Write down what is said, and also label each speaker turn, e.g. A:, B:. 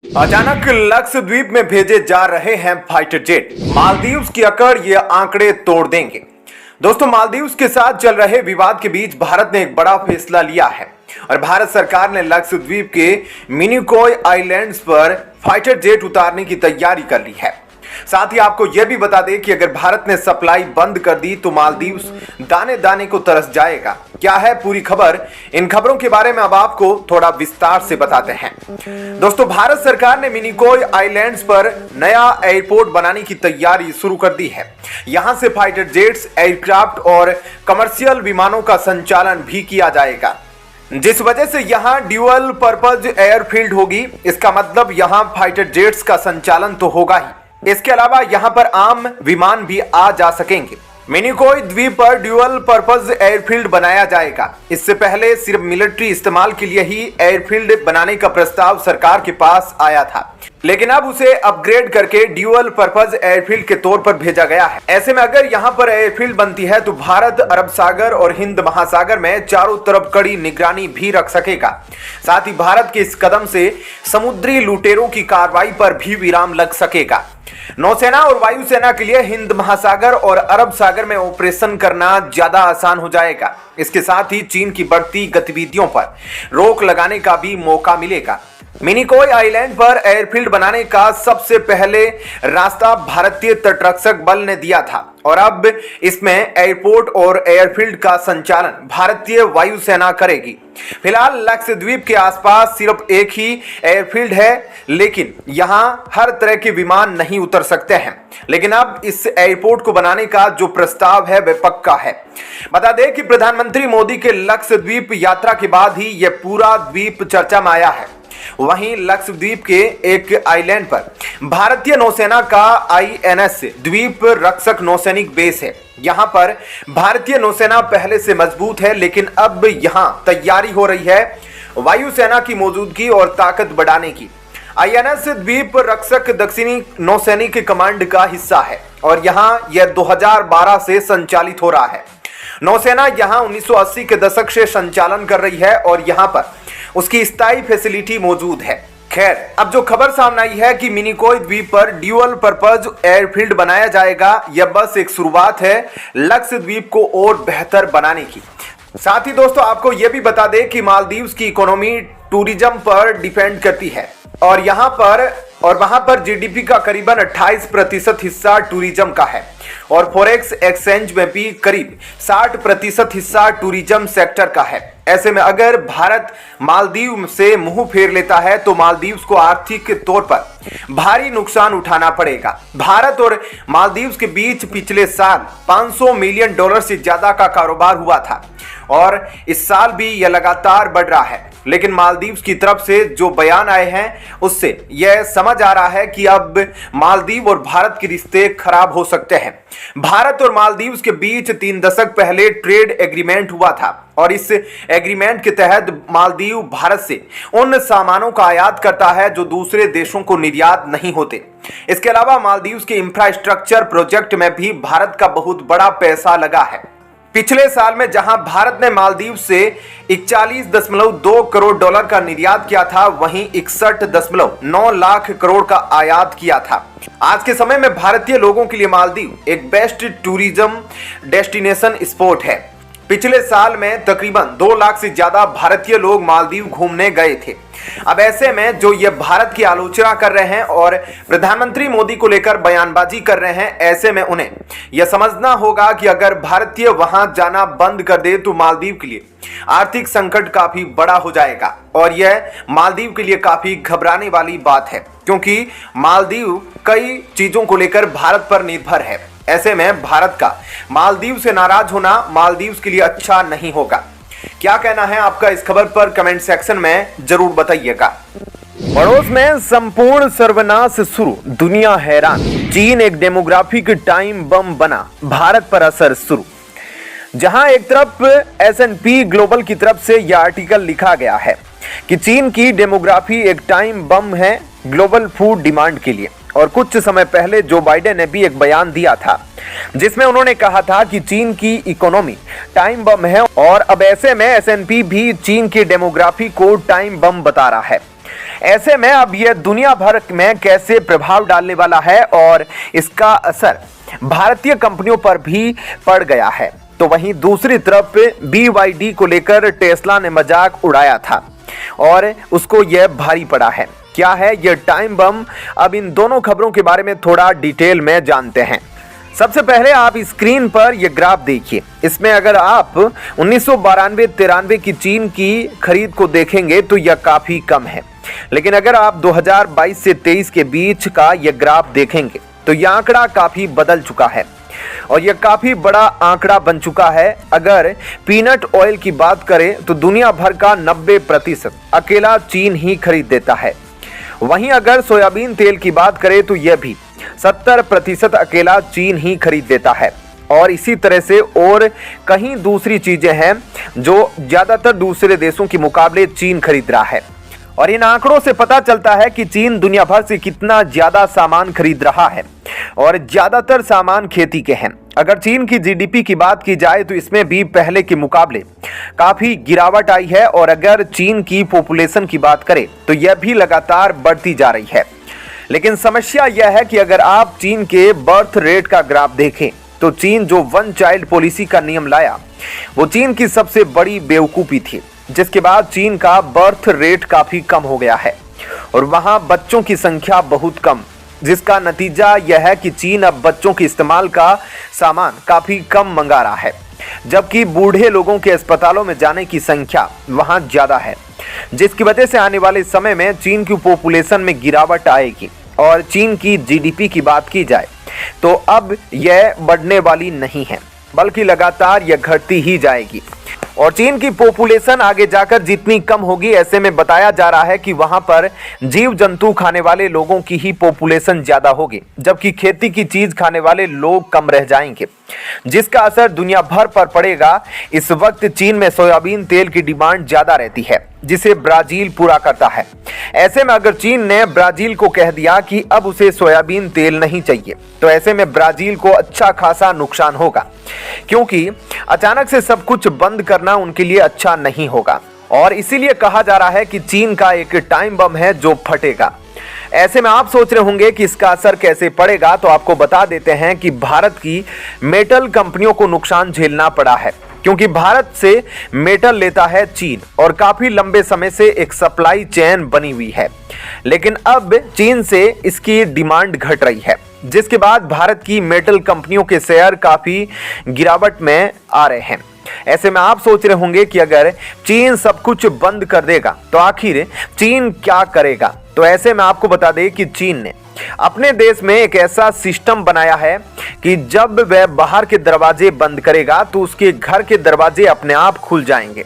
A: अचानक लक्षद्वीप में भेजे जा रहे हैं फाइटर जेट। मालदीव्स की अकड़ ये आंकड़े तोड़ देंगे। दोस्तों, मालदीव्स के साथ चल रहे विवाद के बीच भारत ने एक बड़ा फैसला लिया है और भारत सरकार ने लक्षद्वीप के मिनिकॉय आइलैंड्स पर फाइटर जेट उतारने की तैयारी कर ली है। साथ ही आपको यह भी बता दें कि अगर भारत ने सप्लाई बंद कर दी तो मालदीव्स दाने दाने को तरस जाएगा। क्या है पूरी खबर, इन खबरों के बारे में अब आपको थोड़ा विस्तार से बताते हैं। दोस्तों, भारत सरकार ने मिनिकॉय आइलैंड्स पर नया एयरपोर्ट बनाने की तैयारी शुरू कर दी है। यहां से फाइटर जेट्स, एयरक्राफ्ट और कमर्शियल विमानों का संचालन भी किया जाएगा, जिस वजह से यहां ड्यूअल पर्पज एयरफील्ड होगी। इसका मतलब यहां फाइटर जेट्स का संचालन तो होगा ही, इसके अलावा यहां पर आम विमान भी आ जा सकेंगे। मिनिकॉय द्वीप पर ड्यूअल पर्पज एयरफील्ड बनाया जाएगा। इससे पहले सिर्फ मिलिट्री इस्तेमाल के लिए ही एयरफील्ड बनाने का प्रस्ताव सरकार के पास आया था, लेकिन अब उसे अपग्रेड करके ड्यूअल पर्पज एयरफील्ड के तौर पर भेजा गया है। ऐसे में अगर यहां पर एयरफील्ड बनती है तो भारत अरब सागर और हिंद महासागर में चारों तरफ कड़ी निगरानी भी रख सकेगा। साथ ही भारत के इस कदम से समुद्री लुटेरों की कार्रवाई पर भी विराम लग सकेगा। नौसेना और वायुसेना के लिए हिंद महासागर और अरब सागर में ऑपरेशन करना ज्यादा आसान हो जाएगा। इसके साथ ही चीन की बढ़ती गतिविधियों पर रोक लगाने का भी मौका मिलेगा। मिनिकॉय आइलैंड पर एयरफील्ड बनाने का सबसे पहले रास्ता भारतीय तटरक्षक बल ने दिया था और अब इसमें एयरपोर्ट और एयरफील्ड का संचालन भारतीय वायुसेना करेगी। फिलहाल लक्षद्वीप के आसपास सिर्फ एक ही एयरफील्ड है, लेकिन यहां हर तरह के विमान नहीं उतर सकते हैं। लेकिन अब इस एयरपोर्ट को बनाने का जो प्रस्ताव है वह पक्का है। बता दें कि प्रधानमंत्री मोदी के लक्षद्वीप यात्रा के बाद ही यह पूरा द्वीप चर्चा में आया है। वहीं लक्षद्वीप के एक आइलैंड पर भारतीय नौसेना का INS द्वीप रक्षक नौसैनिक बेस है। यहां पर भारतीय नौसेना पहले से मजबूत है, लेकिन अब यहां तैयारी हो रही है वायुसेना की मौजूदगी और ताकत बढ़ाने की। INS द्वीप रक्षक दक्षिणी नौसैनिक कमांड का हिस्सा है और यहां यह 2012 से संचालित हो रहा है। नौसेना यहां 1980 के दशक से संचालन कर रही है और यहां पर उसकी स्थायी फैसिलिटी मौजूद है। खैर, अब जो खबर सामने आई है कि मिनिकॉय द्वीप पर ड्यूअल पर्पज एयरफील्ड बनाया जाएगा, यह बस एक शुरुआत है लक्षद्वीप को और बेहतर बनाने की। साथ ही दोस्तों, आपको यह भी बता दें कि मालदीव्स की इकोनॉमी टूरिज्म पर डिपेंड करती है और वहां पर GDP का करीबन 28% हिस्सा टूरिज्म का है और फॉरेक्स एक्सचेंज में भी करीब 60% हिस्सा टूरिज्म सेक्टर का है। ऐसे में अगर भारत मालदीव से मुंह फेर लेता है तो मालदीव्स को आर्थिक तौर पर भारी नुकसान उठाना पड़ेगा। भारत और मालदीव्स के बीच पिछले साल $500 मिलियन से ज्यादा का कारोबार हुआ था और इस साल भी यह लगातार बढ़ रहा है। लेकिन मालदीव्स की तरफ से जो बयान आए हैं उससे यह समझ आ रहा है कि अब मालदीव और भारत के रिश्ते खराब हो सकते हैं। भारत और मालदीव्स के बीच 3 दशक पहले ट्रेड एग्रीमेंट हुआ था और इस एग्रीमेंट के तहत मालदीव भारत से उन सामानों का आयात करता है जो दूसरे देशों को निर्यात नहीं होते। इसके अलावा मालदीव्स के इंफ्रास्ट्रक्चर प्रोजेक्ट में भी भारत का बहुत बड़ा पैसा लगा है। पिछले साल में जहां भारत ने मालदीव से 41.2 करोड़ डॉलर का निर्यात किया था, वहीं 61.9 लाख करोड़ का आयात किया था। आज के समय में भारतीय लोगों के लिए मालदीव एक बेस्ट टूरिज्म डेस्टिनेशन स्पॉट है। पिछले साल में तकरीबन 2 लाख से ज्यादा भारतीय लोग मालदीव घूमने गए थे। अब ऐसे में जो ये भारत की आलोचना कर रहे हैं और प्रधानमंत्री मोदी को लेकर बयानबाजी कर रहे हैं, ऐसे में उन्हें यह समझना होगा कि अगर भारतीय वहां जाना बंद कर दे तो मालदीव के लिए आर्थिक संकट काफी बड़ा हो जाएगा और यह मालदीव के लिए काफी घबराने वाली बात है, क्योंकि मालदीव कई चीजों को लेकर भारत पर निर्भर है। ऐसे में भारत का मालदीव से नाराज होना मालदीव के लिए अच्छा नहीं होगा। क्या कहना है आपका इस खबर पर कमेंट सेक्शन में जरूर बताइएगा। पड़ोस में संपूर्ण सर्वनाश शुरू, दुनिया हैरान। चीन एक डेमोग्राफिक टाइम बम बना, भारत पर असर शुरू। जहां एक तरफ S&P ग्लोबल की तरफ से यह आर्टिकल लिखा गया है कि चीन की डेमोग्राफी एक टाइम बम है ग्लोबल फूड डिमांड के लिए, और कुछ समय पहले जो बाइडेन ने भी एक बयान दिया था जिसमें उन्होंने कहा था कि चीन की इकोनॉमी टाइम बम है, और अब ऐसे में S&P भी चीन की डेमोग्राफी को टाइम बम बता रहा है। ऐसे में अब यह दुनिया भर में कैसे प्रभाव डालने वाला है और इसका असर भारतीय कंपनियों पर भी पड़ गया है। तो वहीं दूसरी तरफ BYD को लेकर टेस्ला ने मजाक उड़ाया था और उसको यह भारी पड़ा है। क्या है यह टाइम बम? अब इन दोनों खबरों के बारे में थोड़ा डिटेल में जानते हैं। सबसे पहले आप स्क्रीन पर यह ग्राफ देखिए। इसमें अगर आप 1992-93 की चीन की खरीद को देखेंगे तो यह काफी कम है, लेकिन अगर आप 2022 से 23 के बीच का यह ग्राफ देखेंगे तो यह आंकड़ा काफी बदल चुका है और यह काफी बड़ा आंकड़ा बन चुका है। अगर पीनट ऑयल की बात करें तो दुनिया भर का 90% अकेला चीन ही खरीद देता है। वहीं अगर सोयाबीन तेल की बात करें तो यह भी 70% अकेला चीन ही खरीद देता है। और इसी तरह से और कहीं दूसरी चीजें हैं जो ज्यादातर दूसरे देशों के मुकाबले चीन खरीद रहा है। और इन आंकड़ों से पता चलता है कि चीन दुनिया भर से कितना ज्यादा सामान खरीद रहा है और ज्यादातर सामान खेती के हैं। अगर चीन की GDP की बात की जाए तो इसमें भी पहले के मुकाबले काफी गिरावट आई है और अगर चीन की पॉपुलेशन की बात करें तो यह भी लगातार बढ़ती जा रही है। लेकिन समस्या यह है कि अगर आप चीन के बर्थ रेट का ग्राफ देखें तो चीन जो वन चाइल्ड पॉलिसी का नियम लाया वो चीन की सबसे बड़ी बेवकूफ़ी थी, जिसके बाद चीन का बर्थ रेट काफी कम हो गया है और वहां बच्चों की संख्या बहुत कम, जिसका नतीजा यह है कि चीन अब बच्चों के इस्तेमाल का सामान काफी कम मंगा रहा है, जबकि बूढ़े लोगों के अस्पतालों में जाने की संख्या वहां ज्यादा है, जिसकी वजह से आने वाले समय में चीन की पॉपुलेशन में गिरावट आएगी। और चीन की GDP की बात की जाए तो अब यह बढ़ने वाली नहीं है, बल्कि लगातार यह घटती ही जाएगी और चीन की पॉपुलेशन आगे जाकर जितनी कम होगी, ऐसे में बताया जा रहा है कि वहां पर जीव जंतु खाने वाले लोगों की ही पॉपुलेशन ज्यादा होगी, जबकि खेती की चीज खाने वाले लोग कम रह जाएंगे, जिसका असर दुनिया भर पर पड़ेगा। इस वक्त चीन में सोयाबीन तेल की डिमांड ज्यादा रहती है, जिसे ब्राजील पूरा करता है। ऐसे में अगर चीन ने ब्राजील को कह दिया कि अब उसे सोयाबीन तेल नहीं चाहिए, तो ऐसे में ब्राजील को अच्छा खासा नुकसान होगा, क्योंकि अचानक से सब कुछ बंद करना उनके लिए अच्छा नहीं होगा। और इसीलिए कहा जा रहा है कि चीन का एक टाइम बम है जो फटेगा। ऐसे में आप सोच रहे होंगे कि इसका असर कैसे पड़ेगा, तो आपको बता देते हैं कि भारत की मेटल कंपनियों को नुकसान झेलना पड़ा है, क्योंकि भारत से मेटल लेता है चीन और काफी लंबे समय से एक सप्लाई चेन बनी हुई है। लेकिन अब चीन से इसकी डिमांड घट रही है, जिसके बाद भारत की मेटल कंपनियों के शेयर काफी गिरावट में आ रहे हैं। ऐसे में आप सोच रहे होंगे कि अगर चीन सब कुछ बंद कर देगा तो आखिर चीन क्या करेगा। तो ऐसे में आपको बता दें कि चीन ने अपने देश में एक ऐसा सिस्टम बनाया है कि जब वह बाहर के दरवाजे बंद करेगा तो उसके घर के दरवाजे अपने आप खुल जाएंगे।